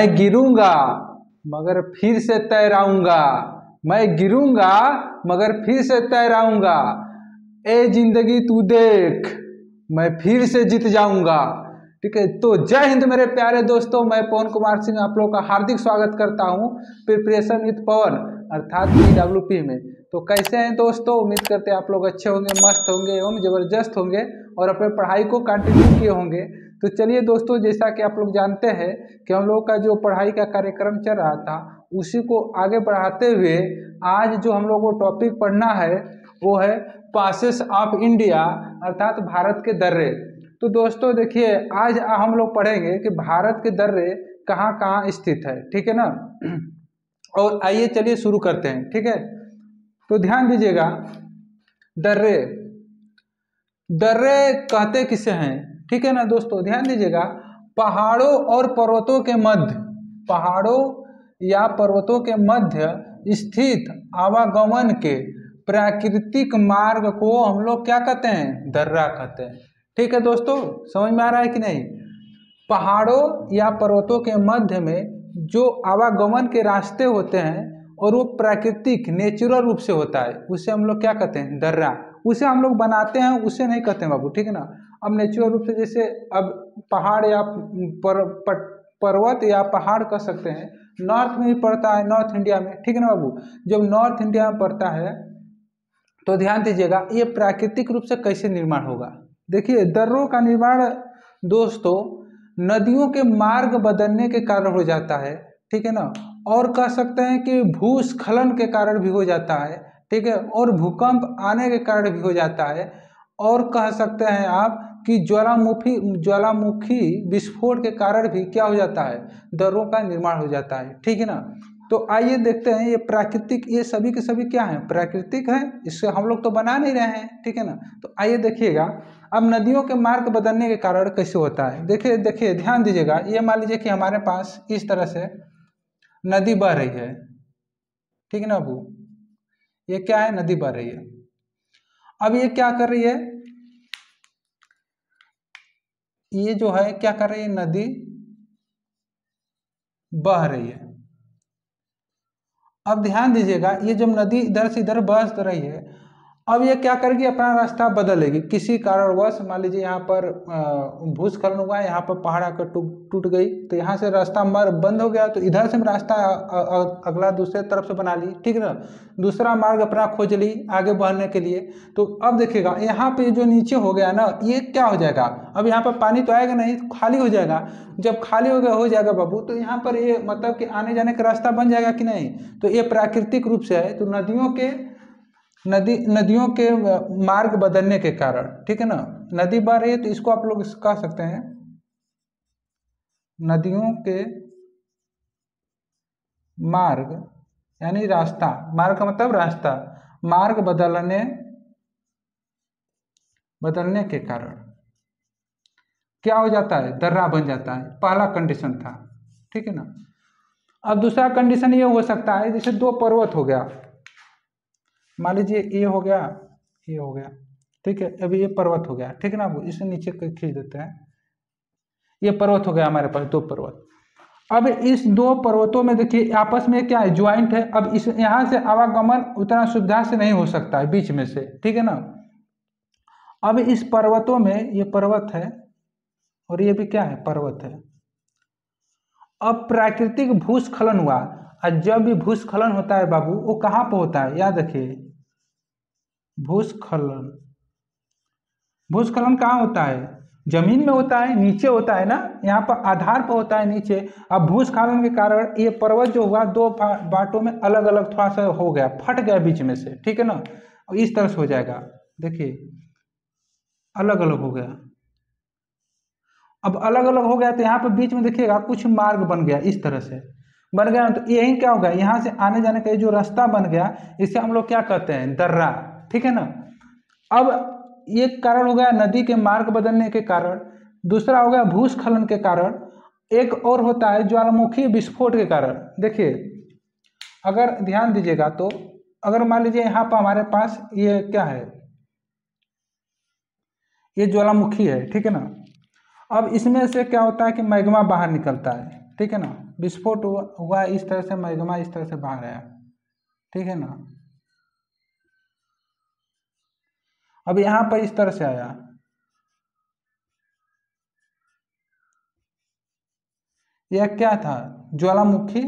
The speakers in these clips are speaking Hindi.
मैं गिरूंगा मगर फिर से तैराऊंगा, मैं गिरूंगा मगर फिर से तैराऊंगा, ए जिंदगी तू देख मैं फिर से जीत जाऊंगा। ठीक है, तो जय हिंद मेरे प्यारे दोस्तों, मैं पवन कुमार सिंह आप लोगों का हार्दिक स्वागत करता हूं प्रिपरेशन विद पवन अर्थात PWP में। तो कैसे हैं दोस्तों, उम्मीद करते हैं आप लोग अच्छे होंगे, मस्त होंगे एवं जबरदस्त होंगे और अपने पढ़ाई को कंटिन्यू किए होंगे। तो चलिए दोस्तों, जैसा कि आप लोग जानते हैं कि हम लोग का जो पढ़ाई का कार्यक्रम चल रहा था उसी को आगे बढ़ाते हुए आज जो हम लोग को टॉपिक पढ़ना है वो है पासेस ऑफ इंडिया अर्थात भारत के दर्रे। तो दोस्तों देखिए, आज हम लोग पढ़ेंगे कि भारत के दर्रे कहाँ कहाँ स्थित है। ठीक है ना, और आइए चलिए शुरू करते हैं। ठीक है, तो ध्यान दीजिएगा, दर्रे दर्रे कहते किसे हैं। ठीक है ना दोस्तों, ध्यान दीजिएगा, पहाड़ों और पर्वतों के मध्य, पहाड़ों या पर्वतों के मध्य स्थित आवागमन के प्राकृतिक मार्ग को हम लोग क्या कहते हैं, दर्रा कहते हैं। ठीक है दोस्तों, समझ में आ रहा है कि नहीं। पहाड़ों या पर्वतों के मध्य में जो आवागमन के रास्ते होते हैं और वो प्राकृतिक नेचुरल रूप से होता है, उसे हम लोग क्या कहते हैं, दर्रा। उसे हम लोग बनाते हैं, उसे नहीं कहते हैं बाबू। ठीक है ना, अब नेचुरल रूप से जैसे अब पहाड़ या पर्वत या पहाड़ कह सकते हैं, नॉर्थ में भी पड़ता है, नॉर्थ इंडिया में। ठीक है ना बाबू, जब नॉर्थ इंडिया में पड़ता है तो ध्यान दीजिएगा ये प्राकृतिक रूप से कैसे निर्माण होगा। देखिए, दर्रों का निर्माण दोस्तों नदियों के मार्ग बदलने के कारण हो जाता है। ठीक है ना, और कह सकते हैं कि भूस्खलन के कारण भी हो जाता है। ठीक है, और भूकंप आने के कारण भी हो जाता है, और कह सकते हैं आप कि ज्वालामुखी विस्फोट के कारण भी क्या हो जाता है, दर्रों का निर्माण हो जाता है। ठीक है ना, तो आइए देखते हैं ये प्राकृतिक, ये सभी के सभी क्या हैं, प्राकृतिक है, इससे हम लोग तो बना नहीं रहे हैं। ठीक है ना, तो आइए देखिएगा, अब नदियों के मार्ग बदलने के कारण कैसे होता है। देखिए देखिए ध्यान दीजिएगा, ये मान लीजिए कि हमारे पास इस तरह से नदी बह रही है। ठीक है ना बाबू, ये क्या है, नदी बह रही है। अब ये क्या कर रही है, ये जो है क्या कर रही है, नदी बह रही है। अब ध्यान दीजिएगा, ये जब नदी इधर से इधर बह रही है, अब ये क्या करेगी, अपना रास्ता बदलेगी। किसी कारणवश मान लीजिए यहाँ पर भूस्खलन हुआ है, यहाँ पर पहाड़ आकर टूट गई, तो यहाँ से रास्ता बंद हो गया, तो इधर से रास्ता अगला दूसरे तरफ से बना ली। ठीक है ना, दूसरा मार्ग अपना खोज ली आगे बढ़ने के लिए। तो अब देखिएगा यहाँ पे जो नीचे हो गया ना, ये क्या हो जाएगा, अब यहाँ पर पानी तो आएगा नहीं, खाली हो जाएगा। जब खाली हो जाएगा बाबू, तो यहाँ पर ये मतलब कि आने जाने का रास्ता बन जाएगा कि नहीं। तो ये प्राकृतिक रूप से है, तो नदियों के मार्ग बदलने के कारण। ठीक है ना, नदी बह रही है तो इसको आप लोग कह सकते हैं नदियों के मार्ग, यानी रास्ता, मार्ग का मतलब रास्ता, मार्ग बदलने के कारण क्या हो जाता है, दर्रा बन जाता है। पहला कंडीशन था। ठीक है ना, अब दूसरा कंडीशन ये हो सकता है, जैसे दो पर्वत हो गया, मान लीजिए ये हो गया, ये हो गया। ठीक है, अभी ये पर्वत हो गया। ठीक है ना, इसे नीचे खींच देते हैं, ये पर्वत हो गया हमारे पास, दो पर्वत। अब इस दो पर्वतों में देखिए आपस में क्या है, ज्वाइंट है। अब इस यहाँ से आवागमन उतना सुविधा से नहीं हो सकता है बीच में से। ठीक है ना, अब इस पर्वतों में ये पर्वत है और ये भी क्या है, पर्वत है। अब प्राकृतिक भूस्खलन हुआ, और जब भी भूस्खलन होता है बाबू, वो कहाँ पर होता है, याद रखिए, भूस्खलन कहाँ होता है, जमीन में होता है, नीचे होता है ना, यहाँ पर आधार पर होता है नीचे। अब भूस्खलन के कारण ये पर्वत जो हुआ दो बाटों में अलग अलग थोड़ा सा हो गया, फट गया बीच में से। ठीक है ना, इस तरह से हो जाएगा, देखिए अलग अलग हो गया। अब अलग अलग हो गया तो यहाँ पर बीच में देखिएगा कुछ मार्ग बन गया, इस तरह से बन गया। तो यही क्या होगा, यहाँ से आने जाने का जो रास्ता बन गया, इसे हम लोग क्या कहते हैं, दर्रा। ठीक है ना, अब ये कारण हो गया नदी के मार्ग बदलने के कारण, दूसरा हो गया भूस्खलन के कारण, एक और होता है ज्वालामुखी विस्फोट के कारण। देखिए अगर ध्यान दीजिएगा तो, अगर मान लीजिए यहाँ पर हमारे पास ये क्या है, ये ज्वालामुखी है। ठीक है ना, अब इसमें से क्या होता है कि मैग्मा बाहर निकलता है। ठीक है ना, विस्फोट हुआ इस तरह से, मैग्मा इस तरह से बाहर आया, ठीक है ना। अब यहाँ पर इस तरह से आया, यह क्या था, ज्वालामुखी,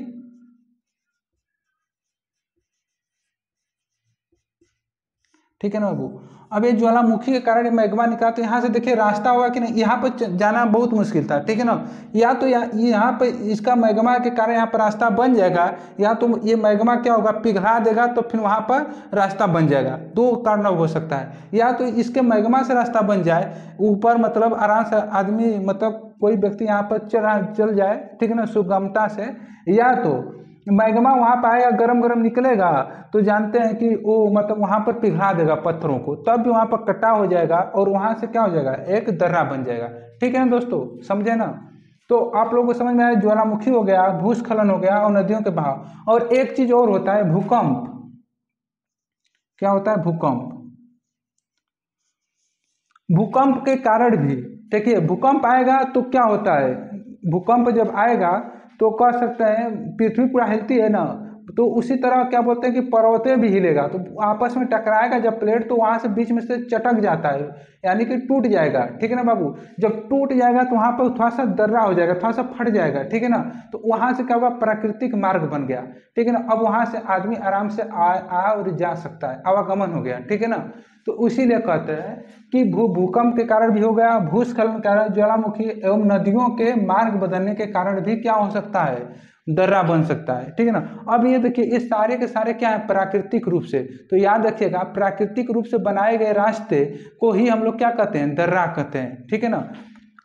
ठीक है ना बाबू। अब ये ज्वालामुखी के कारण मैग्मा निकला, तो यहाँ से देखिए रास्ता होगा कि नहीं, यहाँ पर जाना बहुत मुश्किल था, ठीक है ना। या तो यहाँ पर इसका मैग्मा के कारण यहाँ पर रास्ता बन जाएगा, या तो ये मैग्मा क्या होगा, पिघला देगा तो फिर वहाँ पर रास्ता बन जाएगा। दो कारण हो सकता है, या तो इसके मैग्मा से रास्ता बन जाए ऊपर, मतलब आराम से आदमी, मतलब कोई व्यक्ति यहाँ पर चल जाए, ठीक है ना, सुगमता से, या तो मैग्मा वहाँ पर आएगा, गरम गरम निकलेगा, तो जानते हैं कि वो मतलब वहाँ पर पिघला देगा पत्थरों को, तब भी वहाँ पर कटाव हो जाएगा और वहाँ से क्या हो जाएगा, एक दर्रा बन जाएगा, ठीक है ना दोस्तों, समझे ना। तो आप लोगों को समझ में आया, ज्वालामुखी हो गया, भूस्खलन हो गया और नदियों के बहाव। और एक चीज और होता है, भूकंप। क्या होता है, भूकंप। भूकंप के कारण भी देखिए, भूकंप आएगा तो क्या होता है, भूकंप जब आएगा तो कह सकते हैं पृथ्वी पूरा हिलती है ना, तो उसी तरह क्या बोलते हैं कि पर्वतें भी हिलेगा, तो आपस में टकराएगा जब प्लेट, तो वहां से बीच में से चटक जाता है, यानी कि टूट जाएगा, ठीक है ना बाबू। जब टूट जाएगा तो वहां पर थोड़ा सा दर्रा हो जाएगा, थोड़ा सा फट जाएगा, ठीक है ना। तो वहां से क्या होगा, प्राकृतिक मार्ग बन गया, ठीक है ना। अब वहां से आदमी आराम से आ और जा सकता है, आवागमन हो गया, ठीक है ना। तो इसीलिए कहते हैं कि भूकंप के कारण भी हो गया, भूस्खलन के कारण, ज्वालामुखी एवं नदियों के मार्ग बदलने के कारण भी क्या हो सकता है, दर्रा बन सकता है, ठीक है ना। अब ये देखिए, ये सारे के सारे क्या है, प्राकृतिक रूप से। तो याद रखिएगा, प्राकृतिक रूप से बनाए गए रास्ते को ही हम लोग क्या कहते हैं, दर्रा कहते हैं, ठीक है ना।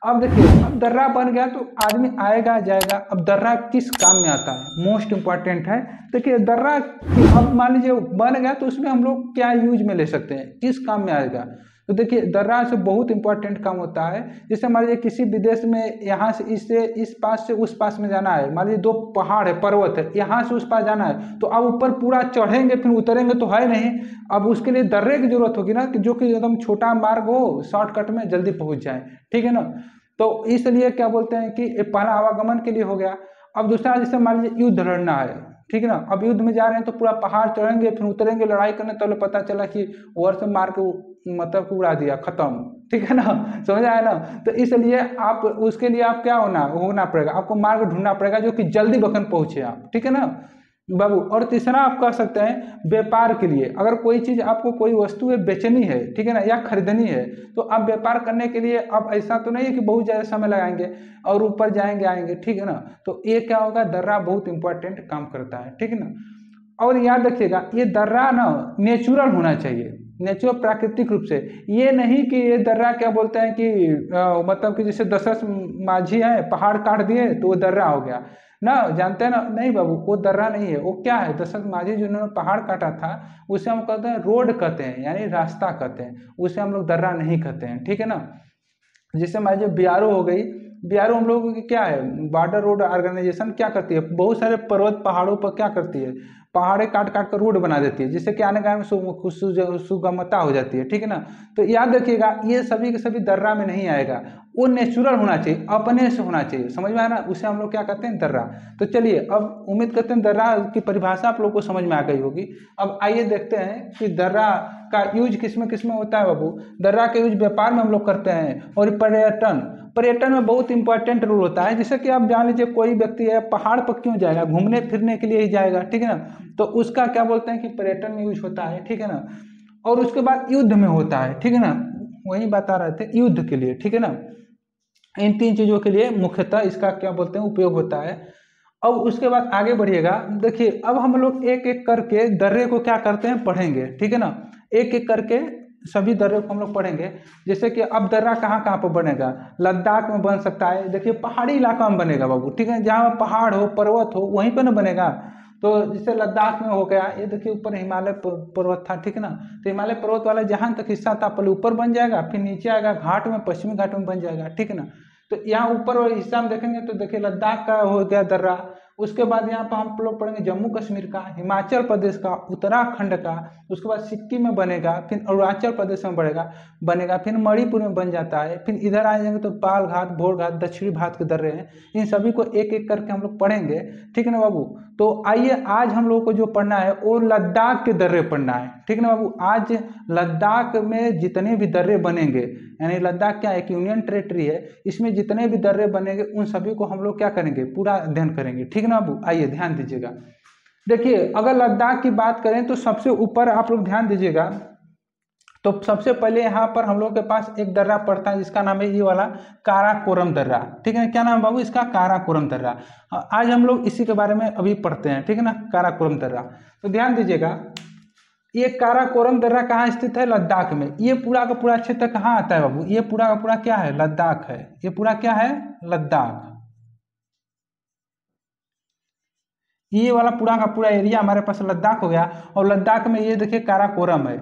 अब देखिए, अब दर्रा बन गया तो आदमी आएगा जाएगा। अब दर्रा किस काम में आता है, मोस्ट इंपॉर्टेंट है। देखिए दर्रा, अब मान लीजिए बन गया तो उसमें हम लोग क्या यूज में ले सकते हैं, किस काम में आएगा। तो देखिए दर्रा से बहुत इंपॉर्टेंट काम होता है। जैसे मान लीजिए किसी विदेश में, यहाँ से इस पास से उस पास में जाना है, मान लीजिए दो पहाड़ है, पर्वत है, यहाँ से उस पास जाना है, तो अब ऊपर पूरा चढ़ेंगे फिर उतरेंगे तो है नहीं, अब उसके लिए दर्रे की जरूरत होगी ना, कि जो कि एकदम छोटा मार्ग हो, शॉर्टकट में जल्दी पहुंच जाए, ठीक है ना। तो इसलिए क्या बोलते हैं कि पहला आवागमन के लिए हो गया। अब दूसरा, जैसे मान लीजिए युद्ध लड़ना है, ठीक है ना। अब युद्ध में जा रहे हैं तो पूरा पहाड़ चढ़ेंगे फिर उतरेंगे, लड़ाई करने, तो पता चला कि वर्ष मार के मतलब उड़ा दिया, खत्म, ठीक है ना, समझ आया ना। तो इसलिए आप उसके लिए आप क्या होना पड़ेगा, आपको मार्ग ढूंढना पड़ेगा जो कि जल्दी बखन पहुंचे आप, ठीक है ना बाबू। और तीसरा आप कह सकते हैं व्यापार के लिए, अगर कोई चीज आपको, कोई वस्तु है बेचनी है, ठीक है ना, या खरीदनी है, तो आप व्यापार करने के लिए, अब ऐसा तो नहीं है कि बहुत ज्यादा समय लगाएंगे और ऊपर जाएंगे आएंगे, ठीक है ना। तो ये क्या होगा, दर्रा बहुत इंपॉर्टेंट काम करता है, ठीक है ना। और याद रखिएगा, ये दर्रा ना नेचुरल होना चाहिए, नेचुरल प्राकृतिक रूप से, ये नहीं कि ये दर्रा क्या बोलते हैं कि मतलब कि जैसे दशरथ माझी है, पहाड़ काट दिए तो वो दर्रा हो गया ना, जानते हैं ना, नहीं बाबू, वो दर्रा नहीं है। वो क्या है, दशरथ माझी जिन्होंने पहाड़ काटा था, उसे हम कहते हैं रोड कहते हैं, यानी रास्ता कहते हैं, उसे हम लोग दर्रा नहीं कहते हैं, ठीक है ना। जैसे मान लीजिए बीआरओ हो गई, बीआरओ हम लोगों की क्या है, बॉर्डर रोड ऑर्गेनाइजेशन क्या करती है, बहुत सारे पर्वत पहाड़ों पर क्या करती है, पहाड़े काट काट कर रोड बना देती है, जिससे कि आने जाने में सुगमता हो जाती है, ठीक है ना। तो याद रखिएगा, ये सभी के सभी दर्रा में नहीं आएगा, वो नेचुरल होना चाहिए, अपने से होना चाहिए, समझ में आया ना, उसे हम लोग क्या कहते हैं, दर्रा। तो चलिए, अब उम्मीद करते हैं दर्रा की परिभाषा आप लोग को समझ में आ गई होगी। अब आइए देखते हैं कि दर्रा का यूज किस में होता है बाबू। दर्रा का यूज व्यापार में हम लोग करते हैं, और पर्यटन में बहुत इंपॉर्टेंट रोल होता है। जैसे कि आप जान लीजिए, कोई व्यक्ति है, पहाड़ पर क्यों जाएगा, घूमने फिरने के लिए ही जाएगा, ठीक है ना। तो उसका क्या बोलते हैं कि पर्यटन में यूज होता है, ठीक है ना। और उसके बाद युद्ध में होता है, ठीक है ना, वही बता रहे थे, युद्ध के लिए, ठीक है ना। इन तीन चीजों के लिए मुख्यतः इसका क्या बोलते हैं, उपयोग होता है। अब उसके बाद आगे बढ़िएगा, देखिए अब हम लोग एक एक करके दर्रे को क्या करते हैं, पढ़ेंगे, ठीक है ना। एक एक करके सभी दर्रे को हम लोग पढ़ेंगे। जैसे कि अब दर्रा कहाँ कहाँ पर बनेगा, लद्दाख में बन सकता है, देखिए पहाड़ी इलाका में बनेगा बाबू, ठीक है, जहाँ पहाड़ हो, पर्वत हो, वहीं पर ना बनेगा। तो जैसे लद्दाख में हो गया, ये देखिए ऊपर हिमालय पर्वत था, ठीक है ना। तो हिमालय पर्वत वाला जहाँ तक हिस्सा था, पहले ऊपर बन जाएगा, फिर नीचे आएगा घाट में, पश्चिमी घाट में बन जाएगा, ठीक है ना। तो यहाँ ऊपर वाले हिस्सा में देखेंगे तो देखिए लद्दाख का हो गया दर्रा, उसके बाद यहाँ पर हम लोग पढ़ेंगे जम्मू कश्मीर का, हिमाचल प्रदेश का, उत्तराखंड का, उसके बाद सिक्किम में बनेगा, फिर अरुणाचल प्रदेश में बनेगा, फिर मणिपुर में बन जाता है, फिर इधर आ जाएंगे तो पाल घाट, भोर घाट, दक्षिणी भारत के दर्रे हैं। इन सभी को एक एक करके हम लोग पढ़ेंगे, ठीक है ना बाबू। तो आइए आज हम लोग को जो पढ़ना है वो लद्दाख के दर्रे पढ़ना है, ठीक है ना बाबू। आज लद्दाख में जितने भी दर्रे बनेंगे, यानी लद्दाख क्या एक यूनियन टेरेटरी है, इसमें जितने भी दर्रे बनेंगे उन सभी को हम लोग क्या करेंगे, पूरा अध्ययन करेंगे, ठीक है ना बाबू। आइए ध्यान दीजिएगा। देखिए अगर लद्दाख की बात करें तो सबसे ऊपर आप लोग ध्यान दीजिएगा, तो सबसे पहले यहाँ पर हम लोग के पास एक दर्रा पड़ता है जिसका नाम है ये वाला काराकोरम दर्रा, ठीक है ना। क्या नाम बाबू इसका, काराकोरम दर्रा। आज हम लोग इसी के बारे में अभी पढ़ते हैं, ठीक है ना, काराकोरम दर्रा। तो ध्यान दीजिएगा, ये काराकोरम दर्रा कहाँ स्थित है, लद्दाख में। ये पूरा का पूरा क्षेत्र कहाँ आता है बाबू, ये पूरा का पूरा क्या है, लद्दाख है। ये पूरा क्या है, लद्दाख। ये वाला पूरा का पूरा एरिया हमारे पास लद्दाख हो गया। और लद्दाख में ये देखिए काराकोरम है,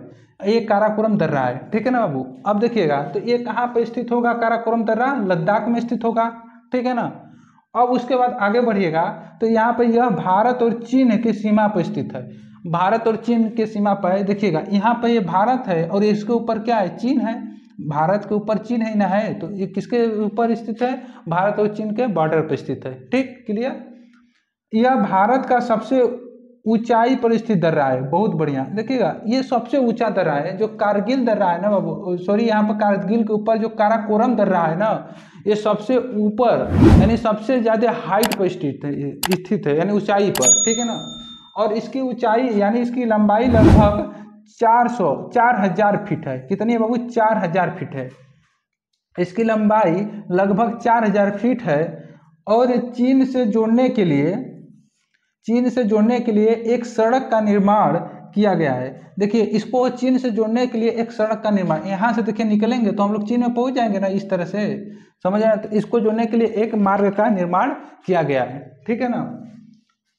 ये काराकोरम दर्रा है, ठीक है ना बाबू। अब देखिएगा तो ये कहाँ पे स्थित होगा, काराकोरम दर्रा लद्दाख में स्थित होगा, ठीक है ना। अब उसके बाद आगे बढ़िएगा तो यहाँ पे यह भारत और चीन की सीमा पर स्थित है, भारत और चीन की सीमा पर है। देखिएगा यहाँ पे ये भारत है और इसके ऊपर क्या है, चीन है। भारत के ऊपर चीन है ना, है तो ये किसके ऊपर स्थित है, भारत और चीन के बॉर्डर पर स्थित है, ठीक, क्लियर। यह भारत का सबसे ऊंचाई पर स्थित दर्रा है, बहुत बढ़िया। देखिएगा ये सबसे ऊंचा दर्रा है, जो कारगिल दर्रा है ना बाबू, सॉरी यहाँ पर कारगिल के ऊपर जो काराकोरम दर्रा है ना, ये सबसे ऊपर यानी सबसे ज्यादा हाइट पर स्थित है, यानी ऊंचाई पर, ठीक है ना। और इसकी ऊंचाई यानी इसकी लंबाई लगभग 4000 फीट है। कितनी है बाबू, 4000 फीट है इसकी लंबाई, लगभग 4000 फीट है। और चीन से जोड़ने के लिए एक सड़क का निर्माण किया गया है। देखिए इसको चीन से जोड़ने के लिए एक सड़क का निर्माण, यहाँ से देखिए निकलेंगे तो हम लोग चीन में पहुंच जाएंगे ना, इस तरह से समझ आए। तो इसको जोड़ने के लिए एक मार्ग का निर्माण किया गया है, ठीक है ना।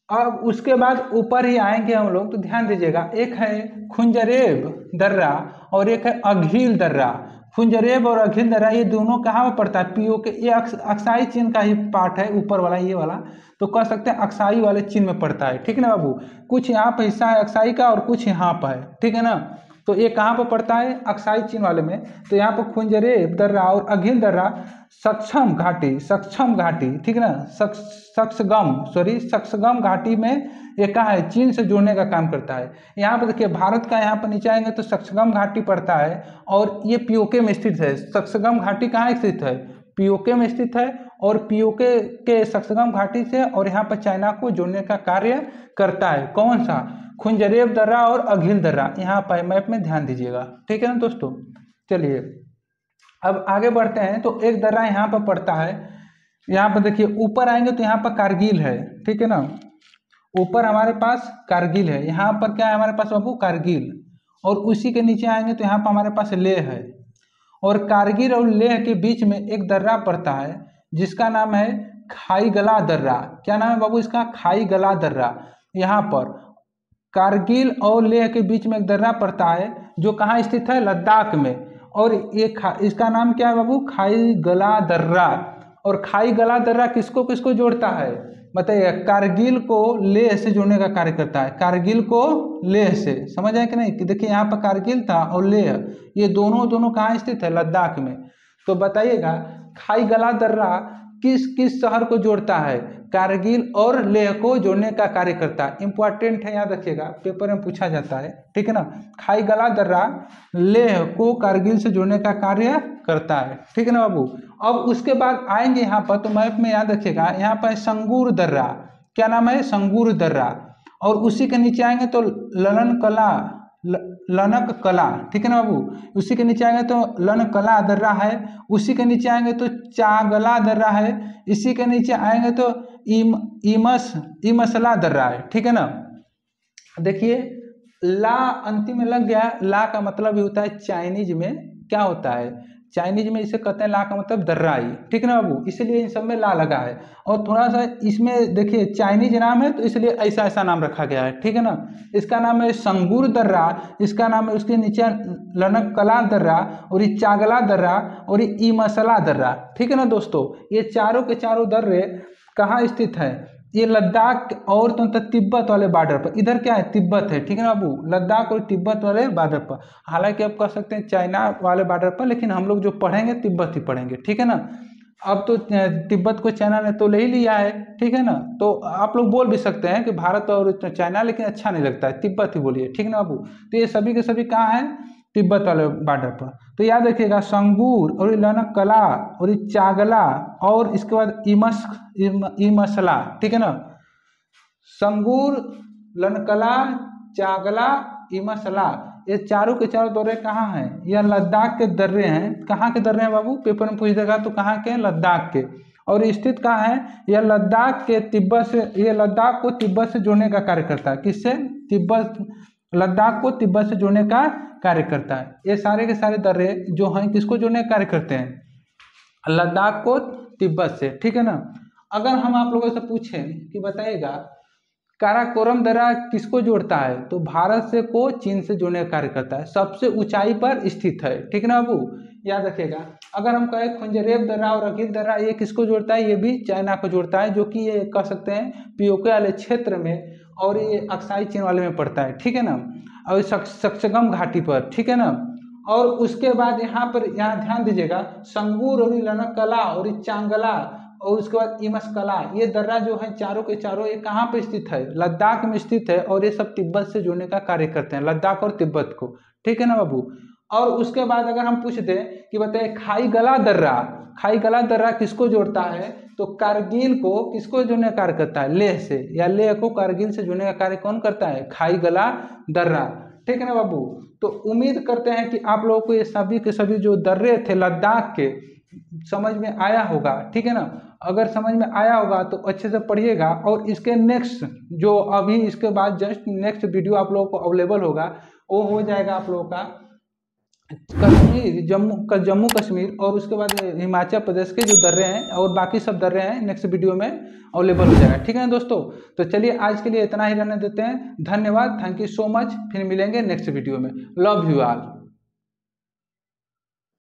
अब उसके बाद ऊपर ही आएंगे हम लोग, तो ध्यान दीजिएगा, एक है खुंजरेब दर्रा और एक है अघिल दर्रा। खुंजरेब और अघिल दर्रा ये दोनों कहाँ पर पड़ता है, पीओके, ये अक्साई चीन का ही पार्ट है, ऊपर वाला ये वाला, तो कह सकते हैं अक्साई वाले चीन में पड़ता है, ठीक है ना बाबू। कुछ यहाँ पर हिस्सा है अक्साई का और कुछ यहाँ पर है, ठीक है ना। तो ये कहाँ पर पड़ता है, अक्साई चीन वाले में। तो यहाँ पर खुंजरेब दर्रा और अघिल दर्रा सक्षम घाटी, ठीक है ना, सक्सगम घाटी में ये कहाँ है, चीन से जोड़ने का काम करता है। यहाँ पर देखिए भारत का, यहाँ पर नीचे आएंगे तो सक्सगम घाटी पड़ता है और ये पीओके में स्थित है। सक्सगम घाटी कहाँ स्थित है, पीओके में स्थित है। और पीओके के सक्सगम घाटी से और यहाँ पर चाइना को जोड़ने का कार्य करता है। कौन सा, खुंजरेब दर्रा और अघिल दर्रा, यहाँ पर मैप में ध्यान दीजिएगा, ठीक है ना दोस्तों। चलिए अब आगे बढ़ते हैं। तो एक दर्रा यहाँ पर पड़ता है, यहाँ पर देखिए ऊपर आएंगे तो यहाँ पर कारगिल है, ठीक है ना। ऊपर हमारे पास कारगिल है, यहाँ पर क्या है हमारे पास बाबू, कारगिल। और उसी के नीचे आएंगे तो यहाँ पर हमारे पास लेह है। और कारगिल और लेह के बीच में एक दर्रा पड़ता है जिसका नाम है खाई गला दर्रा। क्या नाम है बाबू इसका, खाई गला दर्रा। यहाँ पर कारगिल और लेह के बीच में एक दर्रा पड़ता है जो कहाँ स्थित है, लद्दाख में। और ये इसका नाम क्या है बाबू, खाई गला दर्रा। और खाई गला दर्रा किसको किसको जोड़ता है, बताइए। कारगिल को लेह से जोड़ने का कार्य करता है, कारगिल को लेह से, समझ आए कि नहीं। कि देखिए यहाँ पर कारगिल था और लेह, ये दोनों कहाँ स्थित है, लद्दाख में। तो बताइएगा खाई गला दर्रा किस किस शहर को जोड़ता है, कारगिल और लेह को जोड़ने का कार्य करता है। इंपॉर्टेंट है, याद रखिएगा, पेपर में पूछा जाता है, ठीक है ना। खाई गला दर्रा लेह को कारगिल से जोड़ने का कार्य करता है, ठीक है ना बाबू। अब उसके बाद आएंगे यहाँ पर, तो मैप में याद रखिएगा, यहाँ पर संगूर दर्रा। क्या नाम है, संगूर दर्रा। और उसी के नीचे आएंगे तो लनक कला, ठीक है ना बाबू। उसी के नीचे आएंगे तो लनकला दर्रा है। उसी के नीचे आएंगे तो चागला दर्रा है। इसी के नीचे आएंगे तो इमसला दर्रा है, ठीक है ना। देखिए ला अंतिम में लग गया, ला का मतलब ही होता है चाइनीज में क्या होता है, चाइनीज में इसे कहते हैं ला का मतलब दर्राई, ठीक है ना बाबू। इसलिए इन सब में ला लगा है। और थोड़ा सा इसमें देखिए चाइनीज नाम है तो इसलिए ऐसा ऐसा नाम रखा गया है, ठीक है ना। इसका नाम है संगूर दर्रा, इसका नाम है, उसके नीचे लनक कला दर्रा, और ये चागला दर्रा, और ये इमसला दर्रा, ठीक है ना दोस्तों। ये चारों के चारों दर्रे कहाँ स्थित है, ये लद्दाख और तो तिब्बत वाले बॉर्डर पर, इधर क्या है तिब्बत है, ठीक है ना बाबू, लद्दाख और तिब्बत वाले बॉर्डर पर। हालांकि आप कह सकते हैं चाइना वाले बॉर्डर पर, लेकिन हम लोग जो पढ़ेंगे तिब्बत ही पढ़ेंगे, ठीक है ना। अब तो तिब्बत को चाइना ने तो ले ही लिया है, ठीक है ना। तो आप लोग बोल भी सकते हैं कि भारत और चाइना, लेकिन अच्छा नहीं लगता है, तिब्बत ही बोलिए, ठीक है ना बाबू। तो ये सभी के सभी कहाँ हैं, तिब्बत वाले बॉर्डर पर। तो याद रखिएगा संगूर और लनकला और चागला और इसके बाद इमसला, ठीक है ना। संगूर, लनकला, चागला, इमसला, ये चारों के चारों दर्रे कहाँ हैं, यह लद्दाख के दर्रे हैं। कहाँ के दर्रे हैं बाबू, पेपर में पूछ देगा तो कहाँ के, लद्दाख के। और स्थित कहाँ है, यह लद्दाख के तिब्बत से, यह लद्दाख को तिब्बत से जोड़ने का कार्य करता है। किससे, तिब्बत, लद्दाख को तिब्बत से जोड़ने का कार्य करता है। ये सारे के सारे दर्रे जो हैं किसको जोड़ने का कार्य करते हैं, लद्दाख को तिब्बत से, ठीक है ना। अगर हम आप लोगों से पूछें कि बताइएगा काराकोरम दर्रा किसको जोड़ता है, तो भारत से को चीन से जोड़ने का कार्य करता है, सबसे ऊंचाई पर स्थित है, ठीक है ना बाबू, याद रखिएगा। अगर हम कहें खुंजरेब दर्रा और अगिल दर्रा, ये किसको जोड़ता है, ये भी चाइना को जोड़ता है, जो कि ये कह सकते हैं पीओके वाले क्षेत्र में, और ये अक्साई चीन वाले में पड़ता है, ठीक है ना, और सक्सगम घाटी पर, ठीक है ना। और उसके बाद यहाँ पर, यहाँ ध्यान दीजिएगा, संगूर और लनकला और चांगला और उसके बाद इमसकला, ये दर्रा जो है चारों के चारों, ये कहाँ पे स्थित है, लद्दाख में स्थित है। और ये सब तिब्बत से जोड़ने का कार्य करते हैं, लद्दाख और तिब्बत को, ठीक है ना बाबू। और उसके बाद अगर हम पूछ दें कि बताइए खाई गला दर्रा, खाई गला दर्रा किसको जोड़ता है, तो कारगिल को किसको जोड़ने का कार्य करता है, लेह से, या लेह को कारगिल से जोड़ने का कार्य कौन करता है, खाई गला दर्रा, ठीक है ना बाबू। तो उम्मीद करते हैं कि आप लोगों को ये सभी के सभी जो दर्रे थे लद्दाख के समझ में आया होगा, ठीक है ना। अगर समझ में आया होगा तो अच्छे से पढ़िएगा। और इसके नेक्स्ट जो अभी इसके बाद जस्ट नेक्स्ट वीडियो आप लोगों को अवेलेबल होगा, वो हो जाएगा आप लोगों का कश्मीर, जम्मू कश्मीर और उसके बाद हिमाचल प्रदेश के जो दर्रे हैं और बाकी सब दर्रे हैं, नेक्स्ट वीडियो में अवेलेबल हो जाएगा, ठीक है ना दोस्तों। तो चलिए आज के लिए इतना ही रहने देते हैं, धन्यवाद, थैंक यू सो मच, फिर मिलेंगे नेक्स्ट वीडियो में, लव यू ऑल।